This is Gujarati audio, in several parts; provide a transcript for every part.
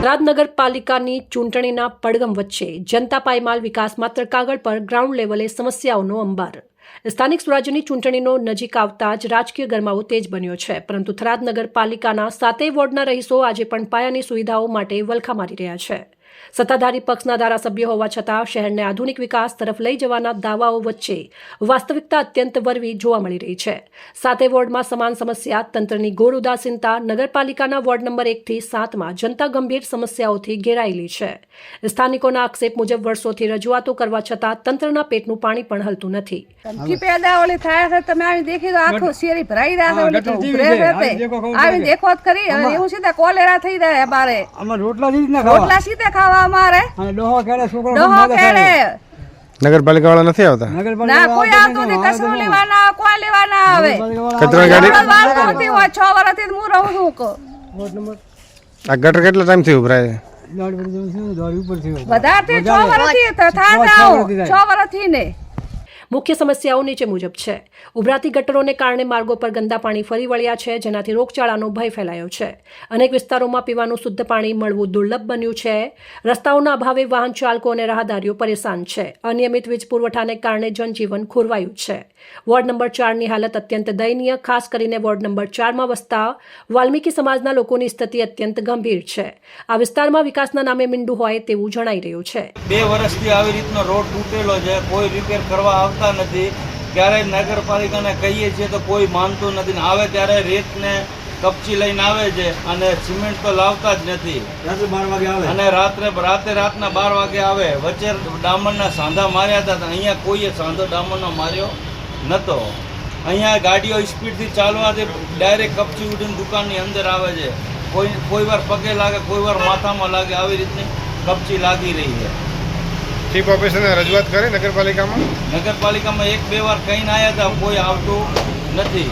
થરાદ નગરપાલિકાની ચૂંટણીના પડઘમ વચ્ચે જનતા પાયમાલ વિકાસ માત્ર કાગળ પર ગ્રાઉન્ડ લેવલે સમસ્યાઓનો અંબાર. સ્થાનિક સ્વરાજ્યની ચૂંટણીનો નજીક આવતા જ રાજકીય ગરમાવો તેજ બન્યો છે, પરંતુ થરાદ નગરપાલિકાના 7 વોર્ડના રહીશો આજે પણ પાયાની સુવિધાઓ માટે વલખા મારી રહ્યા છે. સત્તાધારી પક્ષના ધારાસભ્ય હોવા છતાં શહેરને આધુનિક વિકાસ તરફ લઈ જવાના દાવાઓ વચ્ચે વાસ્તવિકતા અત્યંત વરવી જોવા મળી રહી છે. 7 વોર્ડમાં સમાન સમસ્યા, તંત્રની ઘોર ઉદાસીનતા. નગરપાલિકાના વોર્ડ નંબર 1 થી 7માં જનતા ગંભીર સમસ્યાઓથી ઘેરાયેલી છે. સ્થાનિકોના આક્ષેપ મુજબ વર્ષોથી રજૂઆતો કરવા છતાં તંત્રના પેટનું પાણી પણ હલતું નથી. પેદા ઓલી થાય છે, તમે આવી દેખી તો આખો શેરી ભરાઈ રહ્યા છે, આવી દેખો કરી એવું સીધા કોલેરા થઈ જાય. બારે રોટલા સીધે ખાવા અમારે નગરપાલિકા વાળા નથી આવતા. ના, કોઈ આવતું નથી. કચરો લેવાના કોઈ લેવાના આવે. કચરા ગાડી 6 વર્ષથી હું રહું છું. આ ગટર કેટલા ટાઈમ થી ઉભરાય? વધારે 6 વર્ષથી થાય 6 વર્ષથી ને. મુખ્ય સમસ્યાઓ નીચે મુજબ છે. ઉભરાતી ગટરોને કારણે માર્ગો પર ગંદા પાણી ફરી વળ્યા છે, જેનાથી રોગચાળાનો ભય ફેલાયો છે. અનેક વિસ્તારોમાં પીવાનું શુદ્ધ પાણી મળવું દુર્લભ બન્યું છે. રસ્તાઓના અભાવે વાહન ચાલકો અને રાહદારીઓ પરેશાન છે. અનિયમિત વીજ પુરવઠાને કારણે જનજીવન ખોરવાયું છે. વોર્ડ નંબર 4ની હાલત અત્યંત દયનીય. ખાસ કરીને વોર્ડ નંબર 4માં વસતા વાલ્મીકી સમાજના લોકોની સ્થિતિ અત્યંત ગંભીર છે. આ વિસ્તારમાં વિકાસના નામે મીંડું હોય તેવું જણાઈ રહ્યું છે. 2 વર્ષથી આવી રીતનો રોડ તૂટેલો છે, કોઈ રિપેર કરવા આવતા નથી. ક્યારેય નગરપાલિકાને કહીએ છીએ તો કોઈ માનતું નથી. આવે ત્યારે રેતને કપચી લઈને આવે છે અને સિમેન્ટ તો લાવતા જ નથી. અને રાતના 12 વાગે આવે. વચ્ચે ડામરના સાંધા માર્યા હતા, અહીંયા કોઈએ સાંધો ડામરનો માર્યો નહોતો. અહીંયા ગાડીઓ સ્પીડથી ચાલવાથી ડાયરેક્ટ કપચી ઉડીને દુકાનની અંદર આવે છે. કોઈ વાર પગે લાગે, કોઈ વાર માથામાં લાગે, આવી રીતની કપચી લાગી રહી છે. ચીફ ઓફિસરને રજૂઆત કરી નગરપાલિકામાં 1-2 વાર કહીને આવ્યા હતા, કોઈ આવતું નથી.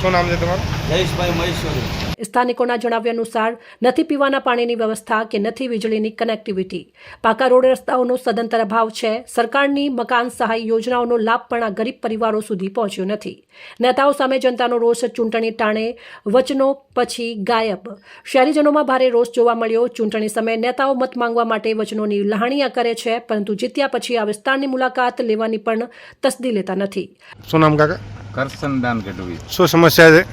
શું નામ છે તમારું? જયેશભાઈ મહેશ્વરી. સ્થાનિકોના જણાવ્યા અનુસાર નથી પીવાના પાણીની વ્યવસ્થા કે નથી વીજળીની કનેક્ટિવિટી. પાકા રોડ રસ્તાઓનો સદંતર અભાવ છે. સરકારની મકાન સહાય યોજનાઓનો લાભ પણ આ ગરીબ પરિવારો સુધી પહોંચ્યો નથી. નેતાઓ સામે જનતાનો રોષ ચૂંટણી ટાણે વચનો પછી ગાયબ. શહેરીજનોમાં ભારે રોષ જોવા મળ્યો. ચૂંટણી સમયે નેતાઓ મત માંગવા માટે વચનોની લહાણિયા કરે છે, પરંતુ જીત્યા પછી આ વિસ્તારની મુલાકાત લેવાની પણ તસ્દી લેતા નથી. શું નામ કાકા? કરસનદાન ગઢવી. શું સમસ્યા છે?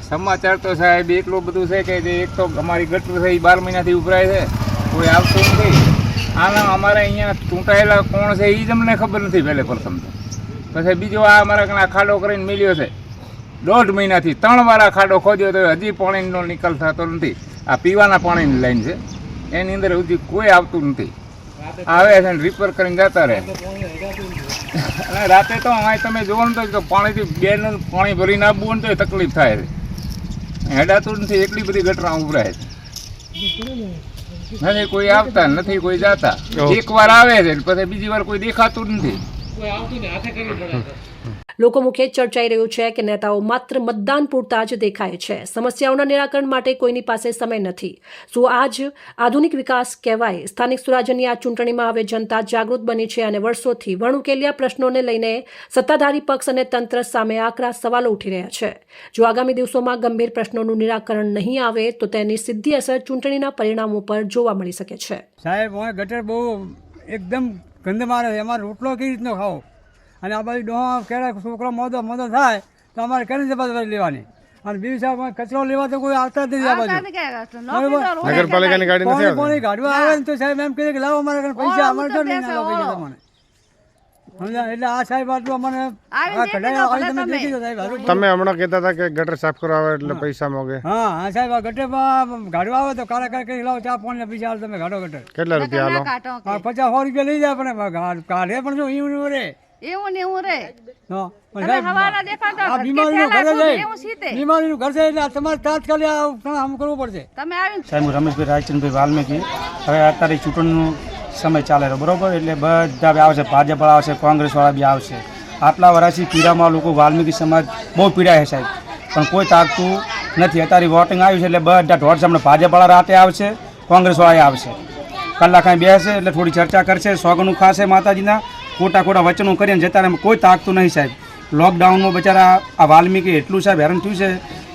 સમાચાર તો સાહેબ એટલું બધું છે કે એક તો અમારી ગટર છે એ 12 મહિનાથી ઉભરાય છે, કોઈ આવતું નથી. આના અમારે અહીંયા ચૂંટાયેલા કોણ છે એ જ અમને ખબર નથી પહેલે પ્રથમ તો. પછી બીજો આ અમારા આ ખાડો કરીને મિલ્યો છે 1.5 મહિનાથી. 3 વાર આ ખાડો ખોદ્યો તો હજી પાણીનો નિકાલ થતો નથી. આ પીવાના પાણીની લાઈન છે, એની અંદર હજી કોઈ આવતું નથી. આવે છે ને રિપેર કરીને જતા રહે. અને રાતે તો અહીં તમે જોવો ને તો પાણીથી બેનું પાણી ભરીને આવવું ને તો તકલીફ થાય છે. હેડાતું નથી, એટલી બધી ગટરા ઉભરાય છે. નથી કોઈ આવતા, નથી કોઈ જાતા. એક વાર આવે છે પછી બીજી વાર કોઈ દેખાતું નથી. લોકો મુખે ચર્ચાઈ રહ્યું છે કે નેતાઓ માત્ર મતદાન પૂરતા જ દેખાય છે. સમસ્યાઓના નિરાકરણ માટે કોઈની પાસે સમય નથી. શું આ જ આધુનિક વિકાસ કહેવાય? સ્થાનિક સ્વરાજ્યની આ ચૂંટણીમાં હવે જનતા જાગૃત બની છે અને વર્ષોથી વણુકેલ્યા પ્રશ્નોને લઈને સત્તાધારી પક્ષ અને તંત્ર સામે આકરા સવાલો ઉઠી રહ્યા છે. જો આગામી દિવસોમાં ગંભીર પ્રશ્નોનું નિરાકરણ નહીં આવે તો તેની સીધી અસર ચૂંટણીના પરિણામો પર જોવા મળી શકે છે. સાહેબ, ગટર બહુ એકદમ ગંધ મારે છે. અમારે રોટલો કેવી રીતનો ખાવો? અને આ બાજુ ડોહા ક્યારેક છોકરો મોદો થાય તો અમારે કેની જવાબદારી લેવાની? અને બીજું સાહેબ, કચરો લેવા તો કોઈ આવતા જ નથી. આ બાજુ નગરપાલિકાની ગાડી નથી આવતી. ગાડવા આવે ને તો સાહેબ એમ કહે કે લાવો અમારે પૈસા, અમારે તો નહીં લાવો પૈસા તમને. એટલે આ સાહેબ આટલું અમને તમે હમણાં કહેતા હતા કે ગટર સાફ કરવા આવે એટલે પૈસા માંગે. હા સાહેબ, આ ગટરમાં ગાડવા આવે તો કાળા કરી લાવો, ચા પાણી પૈસા હાલ તમે ગાડો ગટર. કેટલા રૂપિયા હાલો? 50-100 રૂપિયા લઈ જાય. પણ કાઢે પણ શું એવું રે એવું રે. બીમારીનું ઘર છે એટલે તમારે તાત્કાલિક કામ કરવું પડશે. સાહેબ, હું રમેશભાઈ રાયચંદભાઈ વાલ્મીકી. હવે અત્યારે ચૂંટણીનો સમય ચાલે છે, બરોબર? એટલે બધા બી આવશે, ભાજપ આવશે, કોંગ્રેસવાળા બી આવશે. આટલા વર્ષથી પીડામાં લોકો વાલ્મીકી સમાજ બહુ પીડાય છે સાહેબ, પણ કોઈ તાકતું નથી. અત્યારે વોટિંગ આવ્યું છે એટલે બધા ઢોળ સામે ભાજપવાળા રાતે આવશે, કોંગ્રેસવાળા આવશે. કલાક અહીં બેસે એટલે થોડી ચર્ચા કરશે, સોગનું ખાશે માતાજીના, ખોટા વચનો કરીને જતા રહે. કોઈ તાકતું નહીં સાહેબ. લોકડાઉનમાં બચારા આ વાલ્મીકી એટલું સાહેબ હેરાન થયું છે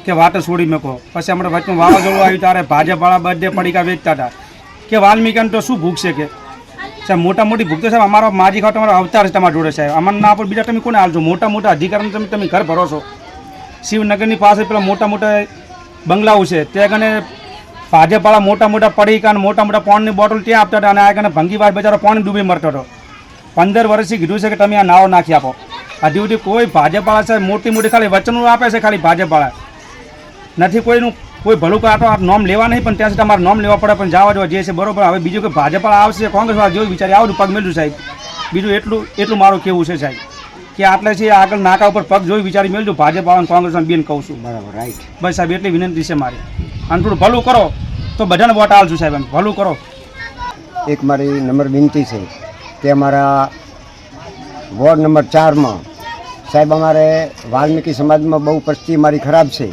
કે વાટ છોડી મૂકો. પછી હમણાં વચમાં વાવાઝોડું આવ્યું ત્યારે ભાજપવાળા બધે પડીકા વેચતા હતા. કે વાલ્મીકીને તો શું ભૂખ છે કે સાહેબ મોટા મોટી ભૂખ તો સાહેબ અમારો માજી ખાવ તમારો અવતાર છે તમારા જોડે સાહેબ અમારના પર બીજા તમે કોને હાલશો મોટા મોટા અધિકારીને તમે ઘર ભરો છો શિવનગરની પાસે પેલા મોટા મોટા બંગલાઓ છે ત્યાં કને ભાજપવાળા મોટા મોટા પડીકા અને મોટા મોટા પાણીની બોટલ ત્યાં આપતા હતા અને આ કને ભંગીભાઈ બજારો પાણી ડૂબી મરતો હતો 15 વર્ષથી કીધું છે કે તમે આ નાવો નાખી આપો હજી સુધી કોઈ ભાજપવાળા સાહેબ મોટી મોટી ખાલી વચનો આપે છે ખાલી ભાજપવાળા નથી કોઈનું કોઈ ભલું કાંટો આ નોમ લેવા નહીં પણ ત્યાં સુધી તમારે નોમ લેવા પડે પણ જવા જો જે છે બરોબર હવે બીજું કે ભાજપવાળા આવશે કોંગ્રેસવાળા જેવું વિચારી આવડું પગ મેળવ્યું સાહેબ બીજું એટલું મારું કેવું છે સાહેબ કે આટલે છે આગળ નાકા ઉપર પગ જોઈ વિચારી મેળજો ભાજપવાળા કોંગ્રેસમાં બેન કહું છું બરાબર રાઈટ બસ સાહેબ એટલી વિનંતી છે મારી અને થોડું ભલું કરો તો બધાને વોટ આવશું સાહેબ એમ ભલું કરો. એક મારી નંબર વિનંતી છે કે અમારા વોર્ડ નંબર 4માં સાહેબ અમારે વાલ્મીકી સમાજમાં બહુ પરિસ્થિતિ મારી ખરાબ છે.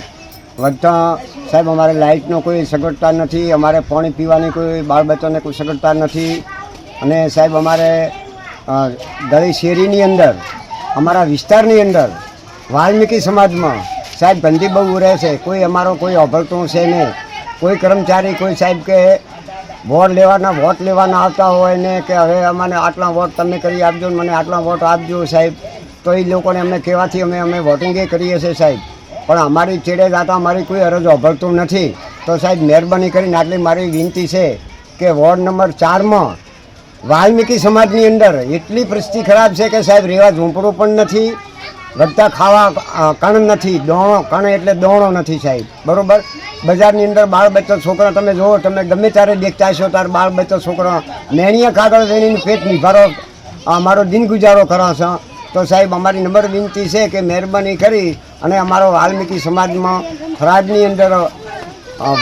વધતા સાહેબ અમારે લાઇટનો કોઈ સગવડતા નથી, અમારે પાણી પીવાની કોઈ બાળ બચ્ચાને કોઈ સગવડતા નથી અને સાહેબ અમારે ગળી શેરીની અંદર અમારા વિસ્તારની અંદર વાલ્મીકી સમાજમાં સાહેબ ગંદી બહુ રહે છે. કોઈ અમારો કોઈ અભળતું છે નહીં, કોઈ કર્મચારી કોઈ સાહેબ કે વોટ લેવાના આવતા હોય ને કે હવે અમને આટલા વોટ તમે કરી આપજો ને મને આટલા વોટ આપજો સાહેબ, તો એ લોકોને અમને કહેવાથી અમે વોટિંગે કરીએ છીએ સાહેબ. પણ અમારી છેડે જાતા અમારી કોઈ અરજ અભળતું નથી. તો સાહેબ મહેરબાની કરીને આટલી મારી વિનંતી છે કે વોર્ડ નંબર 4માં વાલ્મીકી સમાજની અંદર એટલી પરિસ્થિતિ ખરાબ છે કે સાહેબ રહેવા ઝૂંપડું પણ નથી, વધતા ખાવા કણ નથી, કણ એટલે દોણો નથી સાહેબ બરાબર. બજારની અંદર બાળ બચ્ચો છોકરા તમે જુઓ, તમે ગમે ત્યારે દેખતા હશો ત્યારે બાળ બચ્ચો છોકરા મેણિયા કાગળ લઈને પેટ નિભારો અમારો દિન ગુજારો કરો છો. તો સાહેબ અમારી નંબર વિનંતી છે કે મહેરબાની કરી અને અમારો વાલ્મીકી સમાજમાં થરાદની અંદર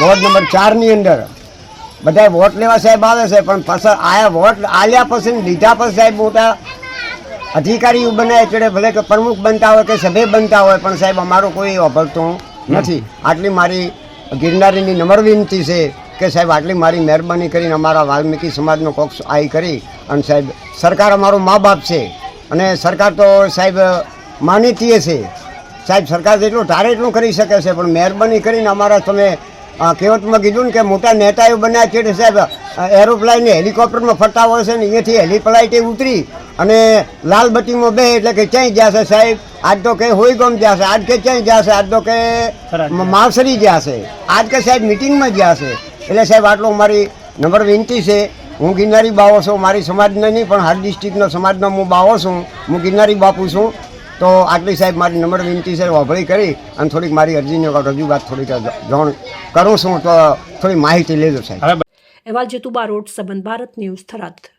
વોર્ડ નંબર 4ની અંદર બધા વોટ લેવા સાહેબ આવે છે, પણ પાછળ આયા વોટ આલ્યા પછી લીધા પછી સાહેબ મોટા અધિકારીઓ બનાવે ચડે, ભલે કે પ્રમુખ બનતા હોય કે સભ્ય બનતા હોય, પણ સાહેબ અમારું કોઈ અભળતું નથી. આટલી મારી ગિરનારીની નમ્ર વિનંતી છે કે સાહેબ આટલી મારી મહેરબાની કરીને અમારા વાલ્મીકી સમાજનો કોક્ષ આઈ કરી અને સાહેબ સરકાર અમારું મા બાપ છે અને સરકાર તો સાહેબ માનીતીય છે સાહેબ. સરકાર જેટલું ધારે એટલું કરી શકે છે, પણ મહેરબાની કરીને અમારા તમે કહેવતમાં કીધું ને કે મોટા નેતાઓ બન્યા છે સાહેબ એરોપ્લેન હેલિકોપ્ટરમાં ફરતા હોય છે ને અહીંયાથી હેલિફ્લાઇટે ઉતરી અને લાલ બત્તીમાં બે એટલે કે ક્યાંય ગયા છે સાહેબ. આજ તો કે હોઈગામ ગયા છે, આજ કે ક્યાંય ગયા છે, આજ તો કે માવસરી ગયા છે, આજ કે સાહેબ મિટિંગમાં ગયા છે. એટલે સાહેબ આટલું મારી નંબર વિનંતી છે. હું ગિરનારી બાવો છું, મારી સમાજને નહીં પણ હાલ ડિસ્ટ્રિક્ટનો સમાજનો હું બાવો છું, હું ગિરનારી બાપુ છું. તો આટલી સાહેબ મારી નંબર વિનંતી છે વભળી કરી અને થોડીક મારી અરજીની રજૂઆત થોડીક જાણ કરું છું, તો થોડી માહિતી લેજો સાહેબ. અહેવાલ જેતુબા રોડ, સંબંધ ભારત ન્યૂઝ, થરાદ.